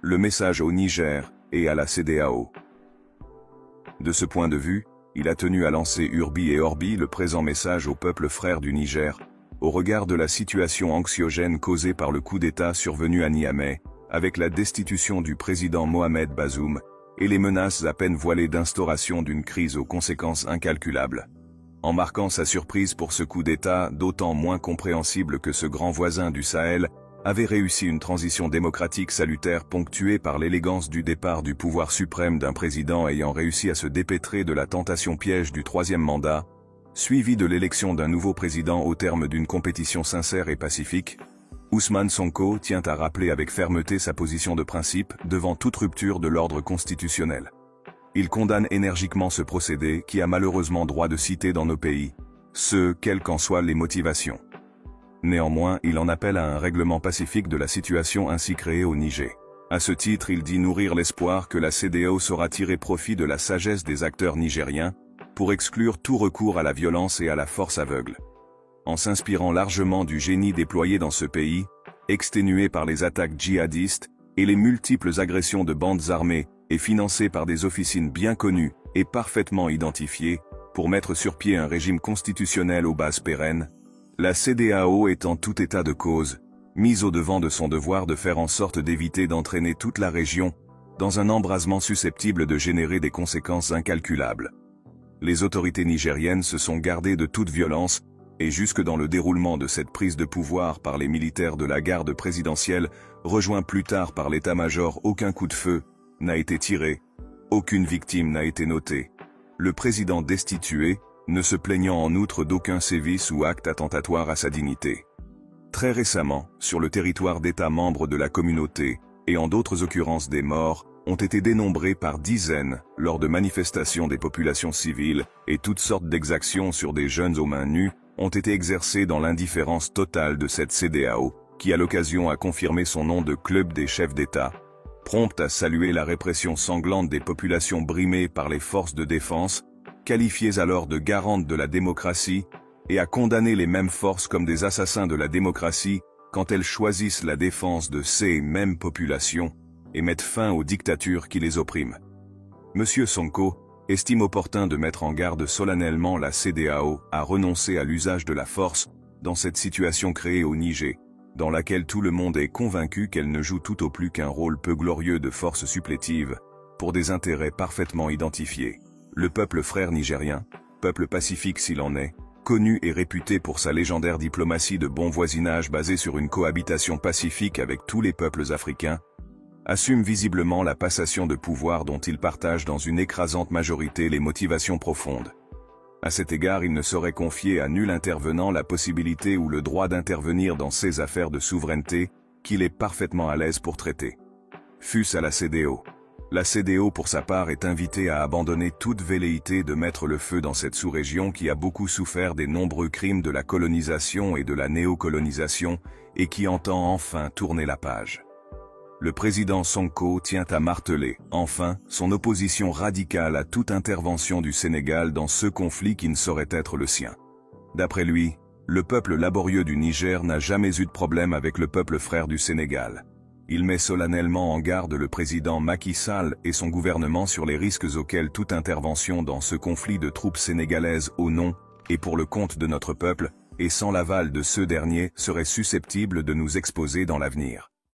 le message au Niger et à la CEDEAO. De ce point de vue, il a tenu à lancer Urbi et Orbi le présent message au peuple frère du Niger, au regard de la situation anxiogène causée par le coup d'État survenu à Niamey, avec la destitution du président Mohamed Bazoum, et les menaces à peine voilées d'instauration d'une crise aux conséquences incalculables. En marquant sa surprise pour ce coup d'État d'autant moins compréhensible que ce grand voisin du Sahel avait réussi une transition démocratique salutaire ponctuée par l'élégance du départ du pouvoir suprême d'un président ayant réussi à se dépêtrer de la tentation piège du troisième mandat, suivi de l'élection d'un nouveau président au terme d'une compétition sincère et pacifique, Ousmane Sonko tient à rappeler avec fermeté sa position de principe devant toute rupture de l'ordre constitutionnel. Il condamne énergiquement ce procédé qui a malheureusement droit de cité dans nos pays, ce quelles qu'en soient les motivations. Néanmoins, il en appelle à un règlement pacifique de la situation ainsi créée au Niger. À ce titre, il dit nourrir l'espoir que la CEDEAO saura tirer profit de la sagesse des acteurs nigériens pour exclure tout recours à la violence et à la force aveugle. En s'inspirant largement du génie déployé dans ce pays, exténué par les attaques djihadistes et les multiples agressions de bandes armées et financées par des officines bien connues et parfaitement identifiées, pour mettre sur pied un régime constitutionnel aux bases pérennes, la CEDEAO est en tout état de cause, mise au devant de son devoir de faire en sorte d'éviter d'entraîner toute la région dans un embrasement susceptible de générer des conséquences incalculables. Les autorités nigériennes se sont gardées de toute violence, et jusque dans le déroulement de cette prise de pouvoir par les militaires de la garde présidentielle, rejoint plus tard par l'état-major, aucun coup de feu n'a été tiré, aucune victime n'a été notée. Le président destitué, ne se plaignant en outre d'aucun sévice ou acte attentatoire à sa dignité. Très récemment, sur le territoire d'États membres de la communauté, et en d'autres occurrences des morts, ont été dénombrés par dizaines lors de manifestations des populations civiles, et toutes sortes d'exactions sur des jeunes aux mains nues ont été exercées dans l'indifférence totale de cette CEDEAO, qui à l'occasion a confirmé son nom de club des chefs d'État, prompte à saluer la répression sanglante des populations brimées par les forces de défense, qualifiées alors de garantes de la démocratie, et à condamner les mêmes forces comme des assassins de la démocratie quand elles choisissent la défense de ces mêmes populations et mettent fin aux dictatures qui les oppriment. Monsieur Sonko estime opportun de mettre en garde solennellement la CEDEAO à renoncer à l'usage de la force dans cette situation créée au Niger, dans laquelle tout le monde est convaincu qu'elle ne joue tout au plus qu'un rôle peu glorieux de force supplétive, pour des intérêts parfaitement identifiés. Le peuple frère nigérien, peuple pacifique s'il en est, connu et réputé pour sa légendaire diplomatie de bon voisinage basée sur une cohabitation pacifique avec tous les peuples africains, assume visiblement la passation de pouvoir dont il partage dans une écrasante majorité les motivations profondes. À cet égard, il ne saurait confier à nul intervenant la possibilité ou le droit d'intervenir dans ces affaires de souveraineté qu'il est parfaitement à l'aise pour traiter. Fût-ce à la CEDEAO. La CEDEAO pour sa part est invitée à abandonner toute velléité de mettre le feu dans cette sous-région qui a beaucoup souffert des nombreux crimes de la colonisation et de la néocolonisation et qui entend enfin tourner la page. Le président Sonko tient à marteler, enfin, son opposition radicale à toute intervention du Sénégal dans ce conflit qui ne saurait être le sien. D'après lui, le peuple laborieux du Niger n'a jamais eu de problème avec le peuple frère du Sénégal. Il met solennellement en garde le président Macky Sall et son gouvernement sur les risques auxquels toute intervention dans ce conflit de troupes sénégalaises au nom et pour le compte de notre peuple, et sans l'aval de ceux derniers, serait susceptible de nous exposer dans l'avenir.